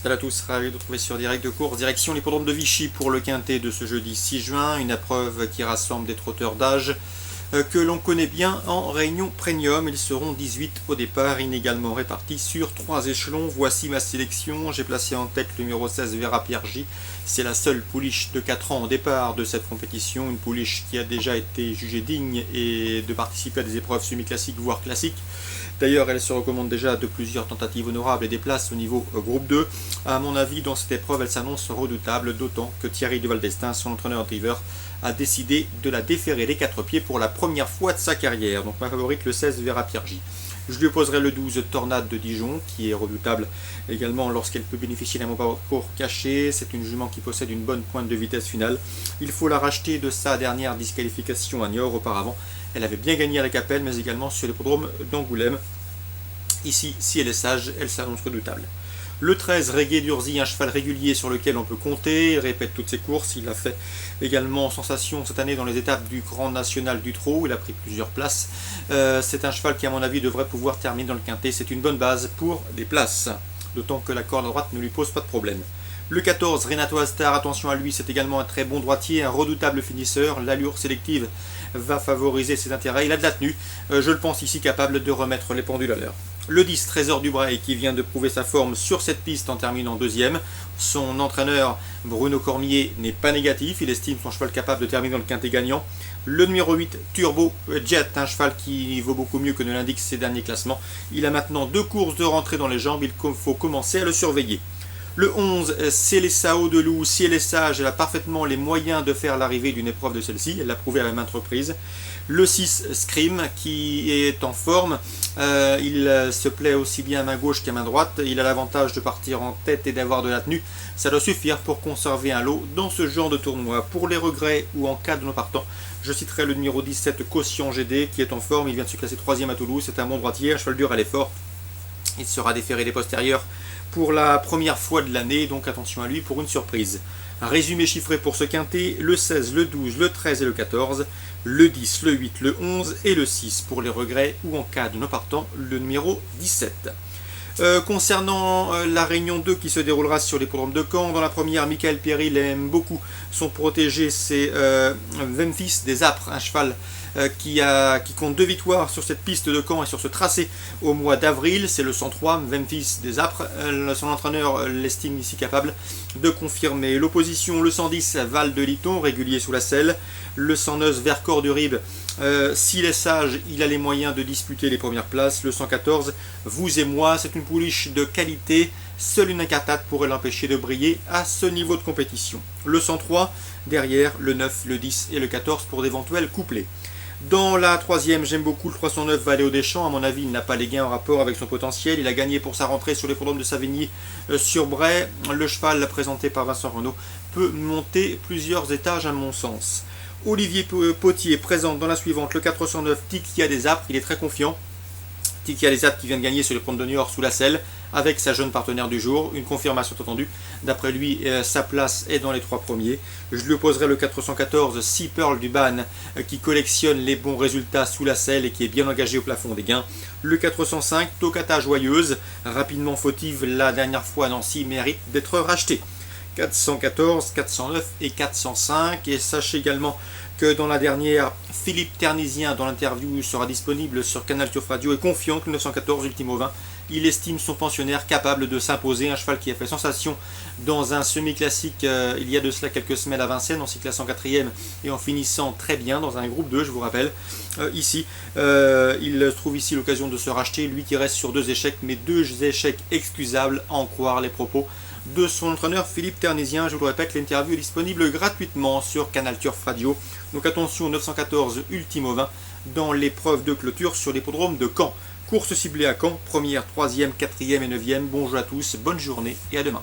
Salut à tous, ravi de vous retrouver sur Direct de course. Direction l'hippodrome de Vichy pour le quintet de ce jeudi 6 juin. Une épreuve qui rassemble des trotteurs d'âge que l'on connaît bien en réunion premium. Ils seront 18 au départ, inégalement répartis sur 3 échelons. Voici ma sélection. J'ai placé en tête le numéro 16 Vera Piergi. C'est la seule pouliche de 4 ans au départ de cette compétition. Une pouliche qui a déjà été jugée digne et de participer à des épreuves semi-classiques voire classiques. D'ailleurs, elle se recommande déjà de plusieurs tentatives honorables et des places au niveau groupe 2. À mon avis, dans cette épreuve, elle s'annonce redoutable, d'autant que Thierry Duval d'Estaing, son entraîneur driver, a décidé de la déférer les 4 pieds pour la première fois de sa carrière. Donc ma favorite, le 16 Vera Piergi. Je lui opposerai le 12 Tornade de Dijon, qui est redoutable également lorsqu'elle peut bénéficier d'un bon parcours caché. C'est une jument qui possède une bonne pointe de vitesse finale. Il faut la racheter de sa dernière disqualification à Niort auparavant. Elle avait bien gagné à la Capelle, mais également sur l'hippodrome d'Angoulême. Ici, si elle est sage, elle s'annonce redoutable. Le 13, Reggae d'Urzy, un cheval régulier sur lequel on peut compter, il répète toutes ses courses, il a fait également sensation cette année dans les étapes du Grand National du Trot, il a pris plusieurs places. C'est un cheval qui à mon avis devrait pouvoir terminer dans le quintet, c'est une bonne base pour des places, d'autant que la corde à droite ne lui pose pas de problème. Le 14, Renato Astar, attention à lui, c'est également un très bon droitier, un redoutable finisseur, l'allure sélective va favoriser ses intérêts, il a de la tenue, je le pense ici capable de remettre les pendules à l'heure. Le 10, Trésor du Bray, qui vient de prouver sa forme sur cette piste en terminant deuxième. Son entraîneur, Bruno Cormier, n'est pas négatif. Il estime son cheval capable de terminer dans le quintet gagnant. Le numéro 8, Turbo Jet, un cheval qui vaut beaucoup mieux que ne l'indiquent ses derniers classements. Il a maintenant 2 courses de rentrée dans les jambes. Il faut commencer à le surveiller. Le 11, c'est les Sao de Loup. Si elle est sage, elle a parfaitement les moyens de faire l'arrivée d'une épreuve de celle-ci. Elle l'a prouvé à maintes reprises. Le 6, Scream, qui est en forme. Il se plaît aussi bien à main gauche qu'à main droite. Il a l'avantage de partir en tête et d'avoir de la tenue. Ça doit suffire pour conserver un lot dans ce genre de tournoi. Pour les regrets ou en cas de non partant, je citerai le numéro 17, Caution GD, qui est en forme. Il vient de se classer 3e à Toulouse. C'est un bon droitier, un cheval dur à l'effort. Il sera déféré des postérieurs pour la première fois de l'année, donc attention à lui pour une surprise. Un résumé chiffré pour ce quintet, le 16, le 12, le 13 et le 14, le 10, le 8, le 11 et le 6 pour les regrets ou en cas de non partant, le numéro 17. Concernant la réunion 2 qui se déroulera sur l'hippodrome de Caen, dans la première, Michael Péry aime beaucoup son protégé, c'est Memphis des Apres, un cheval qui compte 2 victoires sur cette piste de Caen et sur ce tracé au mois d'avril. C'est le 103, Memphis des Apres. Son entraîneur l'estime ici capable de confirmer. L'opposition, le 110, Val de Liton, régulier sous la selle. Le 109, Vercors du Rib. S'il est sage, il a les moyens de disputer les premières places. Le 114, Vous et moi, c'est une pouliche de qualité. Seule une incartade pourrait l'empêcher de briller à ce niveau de compétition. Le 103, derrière, le 9, le 10 et le 14 pour d'éventuels couplets. Dans la troisième, j'aime beaucoup le 309 Valéo Deschamps. À mon avis, il n'a pas les gains en rapport avec son potentiel. Il a gagné pour sa rentrée sur l'hippodrome de Savigny sur Bray. Le cheval présenté par Vincent Renaud peut monter plusieurs étages à mon sens. Olivier Potier présente dans la suivante le 409 Tikia des Apres. Il est très confiant. Tikia des Apres qui vient de gagner sur le pont de Niort sous la selle avec sa jeune partenaire du jour. Une confirmation attendue. D'après lui, sa place est dans les 3 premiers. Je lui opposerai le 414 Sea Pearl du Ban qui collectionne les bons résultats sous la selle et qui est bien engagé au plafond des gains. Le 405 Tocata Joyeuse, rapidement fautive la dernière fois à Nancy, mérite d'être racheté. 414, 409 et 405. Et sachez également que dans la dernière, Philippe Ternisien, dans l'interview, sera disponible sur Canal Turf Radio, est confiant que le 914 Ultimo 20. Il estime son pensionnaire capable de s'imposer, un cheval qui a fait sensation dans un semi-classique il y a de cela quelques semaines à Vincennes, en s'y classant 4e et en finissant très bien dans un groupe 2, je vous rappelle. Il trouve ici l'occasion de se racheter, lui qui reste sur 2 échecs, mais 2 échecs excusables, à en croire les propos de son entraîneur Philippe Ternisien. Je vous le répète, l'interview est disponible gratuitement sur Canal Turf Radio. Donc attention au 914 Ultimo 20 dans l'épreuve de clôture sur l'hippodrome de Caen. Course ciblée à Caen, 1re, 3e, 4e et 9e. Bonjour à tous, bonne journée et à demain.